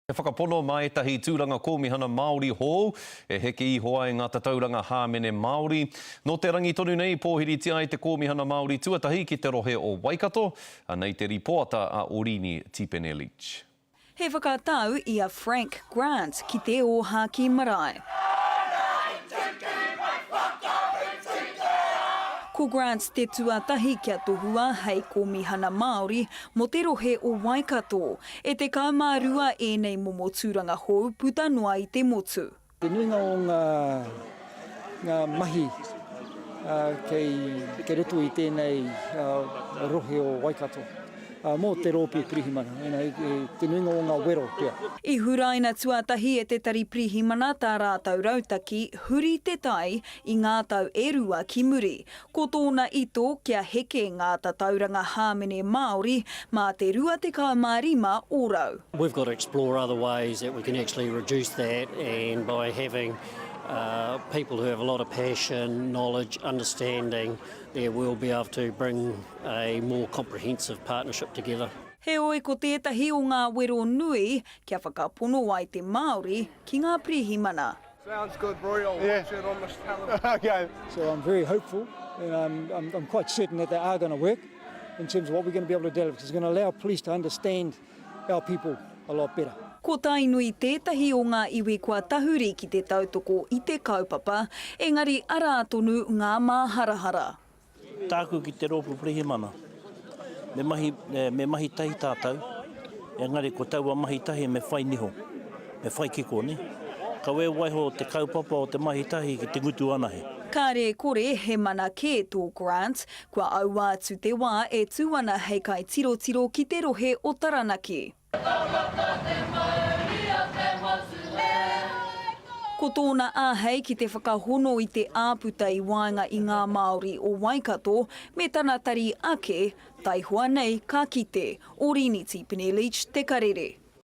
E whakapono mai tahi tūranga kōmihana Māori hou, e heke i hoa e ngā tatauranga hāmene Māori. No te rangi tonu nei, pōhiri tia i te kōmihana Māori tuatahi ki te rohe o Waikato, anei te ripoata a Orini Tipene Leach. He whakatau i a Frank Grant ki te oha ki marae. Ko Grant te tuatahi kia tohua hei kōmihana Māori mo te rohe o Waikato, e te kaumārua e nei momo tūranga hou puta noa i te motu. Te nuinga o ngā mahi kei roto i tēnei rohe o Waikato. Mō te rōpia pirihimana, te nuinga o ngā wero pia. I huraina tuatahi e te tari pirihimana tā rātau rautaki, huri te tai i ngā tau e rua ki muri. Ko tōna ito kia heke ngā tatauranga hāmene Māori mā te rua te kaumārima ōrau. We've got to explore other ways that we can actually reduce that, and by having people who have a lot of passion, knowledge, understanding, there we'll be able to bring a more comprehensive partnership together. He oi ko tētahi o ngā wero nui kia whakapono ai te Māori ki ngā pirihimana. Sounds good, Roy. I'll watch it on this television. Okay. So I'm very hopeful, and I'm quite certain that they are going to work in terms of what we're going to be able to develop, because it's going to allow police to understand our people a lot better. Ko tainui tētahi o ngā iwi kua tahuri ki te tautoko i te kaupapa, engari ara tonu ngā māharahara. Tāku ki te rōpu pirihimana. Me mahi tahi tātou, engari ko taua mahi tahi me whai niho, me whai kiko ne. Ka we waiho te kaupapa o te mahi tahi ki te ngutu anahe. Kāre kore he mana kē tō Grant, kua aua atu te wā e tūana hei kai tiro ki te rohe o Taranaki. Ko tōna āhei ki te whakahono i te āputa i waenga i ngā Māori o Waikato, me tana tari ake, tai hoa nei ka kite, Orini Tipene Leach, Te Karere.